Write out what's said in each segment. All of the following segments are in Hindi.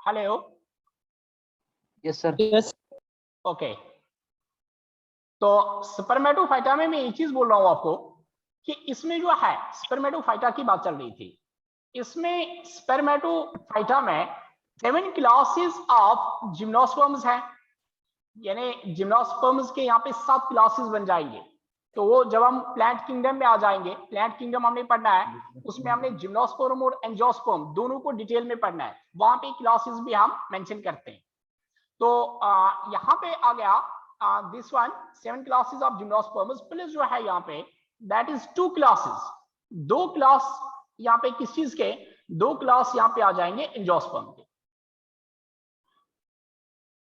Hello. Yes sir. Yes okay, तो स्पर्मेटोफाइटा में मैं एक चीज बोल रहा हूं आपको कि इसमें जो है स्पर्मेटोफाइटा की बात चल रही थी। इसमें स्पर्मेटोफाइटा में 7 क्लासेस ऑफ जिम्नोस्पर्म्स हैं, यानी जिम्नोस्पर्म्स के यहाँ पे 7 क्लासेस बन जाएंगे। तो वो जब हम प्लांट किंगडम में आ जाएंगे, प्लांट किंगडम हमने पढ़ना है, उसमें हमने जिम्नोस्पर्म और एंजियोस्पर्म दोनों को डिटेल में पढ़ना है, वहां पे क्लासेस भी हम मेंशन करते हैं। तो यहाँ पे आ गया this one 7 classes of gymnosperms plus जो है यहाँ पे दैट इज 2 क्लासेस, 2 क्लास यहाँ पे किस चीज के, 2 क्लास यहाँ पे आ जाएंगे एंजियोस्पर्म के।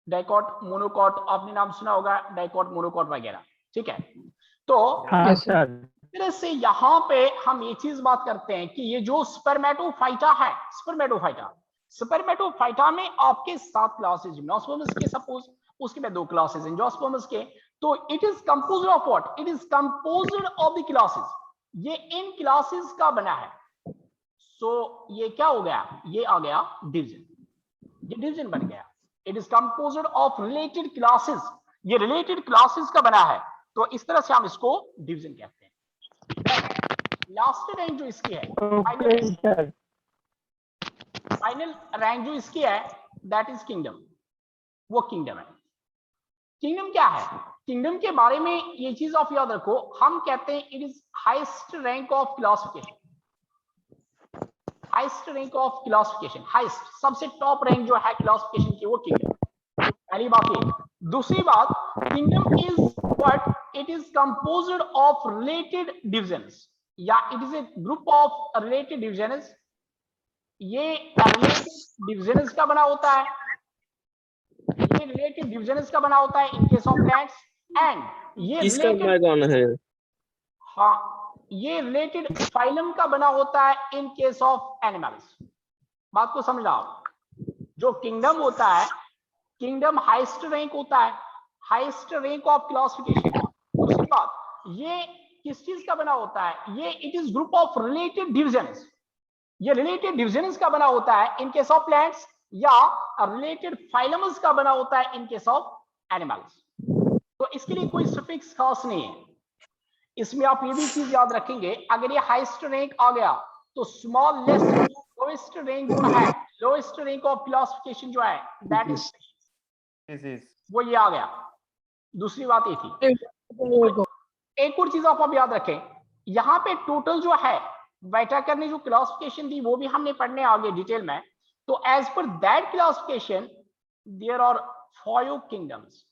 डाइकॉट, मोनोकॉट, आपने नाम सुना होगा डाइकॉट, मोनोकॉट वगैरह, ठीक है। तो हाँ सर। तरह से यहाँ पे हम ये चीज बात करते हैं कि ये जो स्पर्मेटोफाइटा है, स्पर्मेटोफाइटा में आपके 7 क्लासेस जिम्नोस्पर्म्स के, सपोज उसके में 2 क्लासेस एंजियोस्पर्म्स के, तो it is composed of what, it is composed of the classes, ये इन क्लासेस का बना है। सो ये क्या हो गया, ये आ गया डिवीजन, ये डिवीजन बन गया। It is composed of related classes, ये रिलेटेड क्लासेस का बना है, तो इस तरह से हम इसको डिवीजन कहते हैं। लास्ट रैंक जो इसकी है, फाइनल रैंक जो इसकी है दैट इज किंगडम, वो किंगडम है। किंगडम क्या है, किंगडम के बारे में ये चीज आप याद रखो, हम कहते हैं it is highest rank of classification, highest rank of classification, highest सबसे टॉप रैंक जो है क्लासिफिकेशन की वो किंगडम, पहली बात ये। दूसरी बात, kingdom is what, it is composed of related divisions, या it is a group of related divisions, ये रिलेटेड डिविजन्स का बना होता है, ये रिलेटेड डिविजन्स का बना होता है in case of plants, and ये रिलेटेड, हाँ ये रिलेटेड फाइलम का बना होता है इन केस ऑफ एनिमल्स। बात को समझ आओ, जो किंगडम होता है, किंगडम हाईएस्ट रैंक होता है, हाईएस्ट रैंक ऑफ क्लासिफिकेशन। दूसरी बात, ये किस चीज का बना होता है, ये it is group of related divisions, ये रिलेटेड डिविजन्स का बना होता है इन केस ऑफ प्लांट्स, या रिलेटेड फाइलम्स का बना होता है इन केस ऑफ एनिमल्स। तो इसके लिए कोई सफिक्स खास नहीं है। इसमें आप ये भी चीज याद रखेंगे, अगर ये हाईएस्ट रैंक आ गया तो स्मॉल लेस लोएस्ट रैंक जो है, लोएस्ट रैंक ऑफ क्लासिफिकेशन जो है दैट इज वो ये आ गया। दूसरी बात ये थी, एक और चीज आप याद रखें, यहाँ पे टोटल जो है वाइटाकर ने जो क्लासिफिकेशन दी वो भी हमने पढ़ने आगे डिटेल में। तो as per that classification there are 5 kingdoms,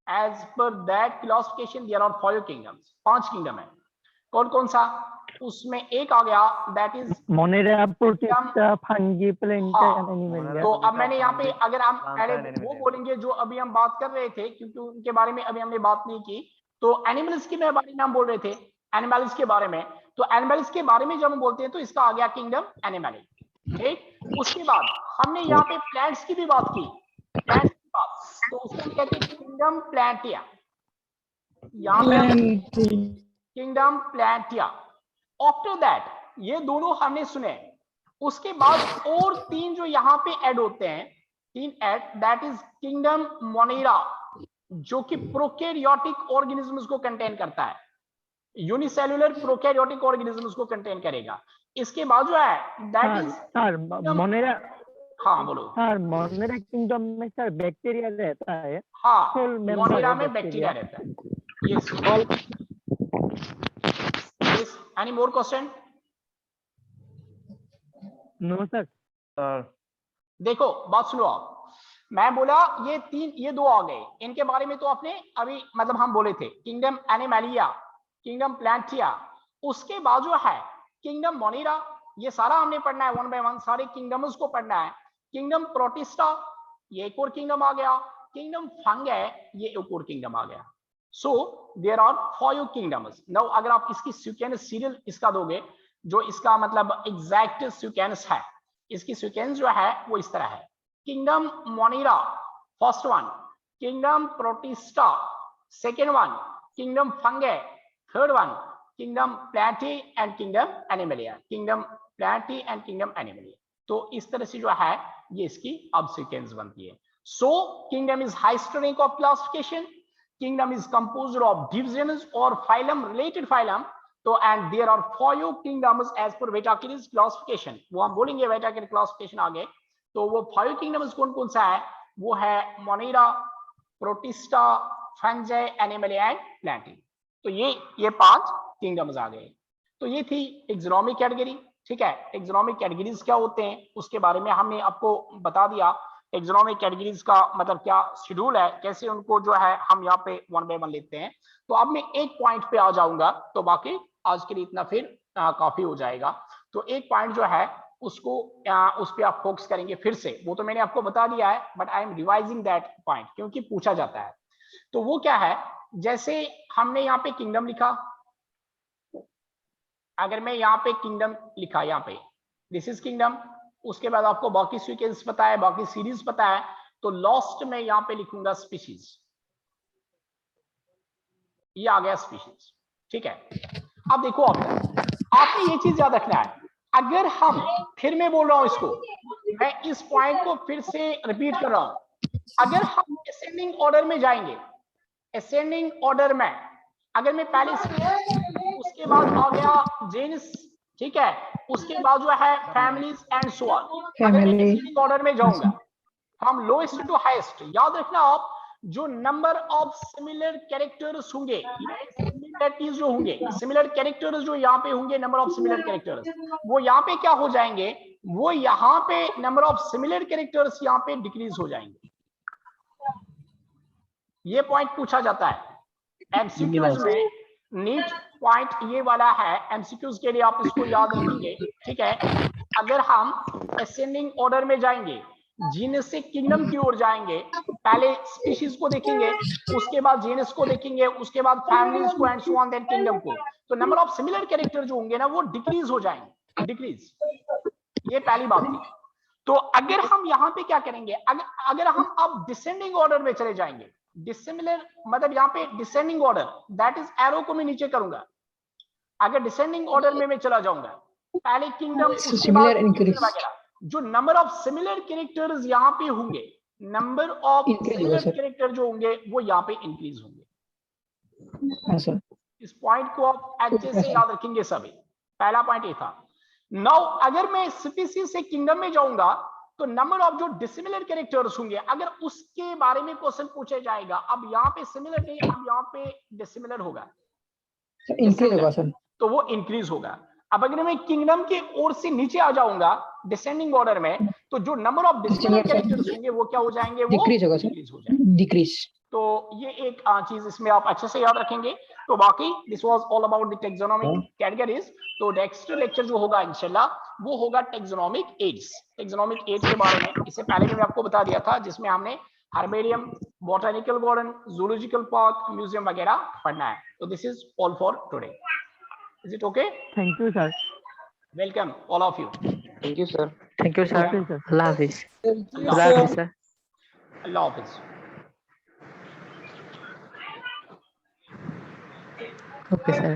as per that classification there are 5 kingdoms, 5 kingdom है। कौन कौन सा, उसमें एक आ गया that is Monera, Protista, fungi, Planta animal. तो अब मैंने यहाँ पे अगर हम पहले वो बोलेंगे जो अभी हम बात कर रहे थे, क्योंकि उनके बारे में अभी हमने बात नहीं की, तो एनिमल्स के बारे में हम बोल रहे थे, एनिमल्स के बारे में। तो एनिमल्स के बारे में जब हम बोलते हैं तो इसका आ गया किंगडम एनिमल, ठीक। उसके बाद हमने यहाँ पे प्लांट्स की भी बात की, प्लांट्स की बात, तो उसको हम कहते हैं किंगडम प्लांटिया, यहाँ पे किंगडम प्लांटिया। आफ्टर दैट ये दोनों हमने सुने, उसके बाद और 3 जो यहाँ पे ऐड होते हैं, 3 add, that is kingdom Monera, जो कि प्रोकैरियोटिक ऑर्गेनिजम्स को कंटेन करता है, यूनिसेल्युलर प्रोकैरियोटिक ऑर्गेनिजम्स को कंटेन करेगा। इसके बाद जो है दैट इज सर मोनेरा, हाँ बोलो सर मोनेरा किंगडम में सर बैक्टीरिया रहता है, हाँ मोनेरा में बैक्टीरिया रहता है। Yes, any more question? No sir. देखो बात सुनो आप, मैं बोला ये 3, ये 2 आ गए, इनके बारे में तो आपने अभी मतलब हम बोले थे, किंगडम एनिमलिया, किंगडम प्लांटिया। उसके बाद जो है किंगडम मोनेरा, ये सारा हमने पढ़ना है 1 बाय 1, सारे किंगडम्स को पढ़ना है। किंगडम प्रोटिस्टा, ये एक और किंगडम आ गया। किंगडम फंगी, ये एक और किंगडम आ गया। So there are 5 kingdoms. Now अगर आप इसकी सीक्वेंस सीरियल इसका दोगे, जो इसका मतलब एग्जैक्ट सीक्वेंस है, इसकी सीक्वेंस जो है वो इस तरह है, kingdom Monera first one, kingdom protista second one, kingdom fungi third one, kingdom Plantae and kingdom Animalia, kingdom Plantae and kingdom Animalia. तो इस तरह से जो है ये इसकी अब सीक्वेंस बनती है. So kingdom is highest rank of classification. Kingdom is composed of divisions or phylum related phylum. तो and there are 5 kingdoms as per Whittaker's classification. वो हम बोलेंगे Whittaker classification आगे. तो वो 5 kingdoms कौन कौन सा है? वो है Monera, Protista, Fungi, Animalia and Plantae. तो ये 5 kingdoms आ गए. तो ये थी एक्सोनोमिक कैटेगरी. ठीक है, एक्सोनोमिक कैटेगरीज क्या होते हैं उसके बारे में हमने आपको बता दिया. एक्सोनोमिक कैटेगरीज का मतलब क्या शेड्यूल है, कैसे उनको जो है हम यहाँ पे 1 बाय 1 लेते हैं. तो अब मैं एक पॉइंट पे आ जाऊंगा, तो बाकी आज के लिए इतना फिर काफी हो जाएगा. तो एक पॉइंट जो है उसको उस पर आप फोकस करेंगे फिर से. वो तो मैंने आपको बता दिया है, but I am revising that point क्योंकि पूछा जाता है. तो वो क्या है, जैसे हमने यहाँ पे किंगडम लिखा, अगर मैं यहाँ पे किंगडम लिखा, यहाँ पे दिस इज किंगडम, उसके बाद आपको बाकी सीक्वेंस पता है, बाकी सीरीज पता है, तो लास्ट में यहाँ पे लिखूंगा स्पीशीज. ये आ गया स्पीशीज. ठीक है, अब देखो आपने ये चीज याद रखना है. अगर हम, फिर मैं बोल रहा हूं इसको, मैं इस पॉइंट को फिर से रिपीट कर रहा हूं, अगर हम असेंडिंग ऑर्डर में जाएंगे, असेंडिंग ऑर्डर में अगर मैं पहले उसके बाद आ गया जेन्स, ठीक है, उसके बाद जो है फैमिलीज एंड सो ऑन, अगर मैं असेंडिंग ऑर्डर में जाऊंगा, हम लोएस्ट टू हाईएस्ट, याद रखना आप, जो नंबर ऑफ सिमिलर कैरेक्टर्स होंगे, सिमिलरिटीज जो होंगे, सिमिलर कैरेक्टर्स जो यहाँ पे होंगे, नंबर ऑफ सिमिलर कैरेक्टर्स, वो यहाँ पे क्या हो जाएंगे, वो यहाँ पे नंबर ऑफ सिमिलर कैरेक्टर्स यहाँ पे डिक्रीज हो जाएंगे. ये पॉइंट पूछा जाता है एमसीक्यूज में. नीट पॉइंट ये वाला है एमसीक्यूज के लिए, आप इसको याद रखेंगे. ठीक है, अगर हम असेंडिंग ऑर्डर में जाएंगे, जीनस से किंगडम की ओर जाएंगे, पहले स्पीशीज को देखेंगे, उसके बाद जीनस को देखेंगे, उसके बाद फैमिलीज को and so on, then kingdom को, तो नंबर ऑफ सिमिलर कैरेक्टर जो होंगे ना वो डिक्रीज हो जाएंगे, डिक्रीज. ये पहली बात थी. तो अगर हम यहाँ पे क्या करेंगे, अगर हम अब डिसेंडिंग ऑर्डर में चले जाएंगे, डिसिमिलर मतलब यहाँ पे descending order, that is arrow को मैं नीचे करूंगा. अगर डिसेंडिंग ऑर्डर में मैं चला जाऊंगा, पहले किंगडम, उसके बाद वगैरह, जो नंबर ऑफ सिमिलर कैरेक्टर्स यहाँ पे होंगे, नंबर ऑफ सिमिलर कैरेक्टर जो होंगे वो यहाँ पे इंक्रीज होंगे. इस पॉइंट को आप अच्छे से याद रखेंगे सभी. पहला पॉइंट ये था. नाउ अगर मैं स्पीशीज से किंगडम में जाऊंगा, तो नंबर ऑफ जो डिसिमिलर कैरेक्टर्स होंगे, अगर उसके बारे में क्वेश्चन पूछा जाएगा, अब यहाँ पे सिमिलर नहीं, अब यहाँ पे डिसिमिलर होगा, तो वो इंक्रीज होगा. अब अगर मैं किंगडम के ओर से नीचे आ जाऊंगा डिसेंडिंग ऑर्डर में, तो जो नंबर ऑफ डिसिमिलर कैरेक्टर्स होंगे वो क्या हो जाएंगे, वो डिक्रीज हो जाएंगे, डिक्रीज. तो ये एक चीज इसमें आप अच्छे से याद रखेंगे. तो बाकी this was all about the taxonomic categories. तो नेक्स्ट लेक्चर जो होगा इंशाल्लाह वो होगा टेक्सोनोमिक एड्स. टेक्सोनोमिक एड्स के बारे में इससे पहले भी मैं आपको बता दिया था, जिसमें हमने herbarium, botanical garden, zoological park, museum वगैरह पढ़ना है. तो this is all for today. Is it okay? Thank you, sir. Welcome, all of you. Thank you, sir. Thank you, sir. Thank you, sir. Allah Hafiz. Allah Allah Hafiz, sir. Allah Hafiz. Okay, sir.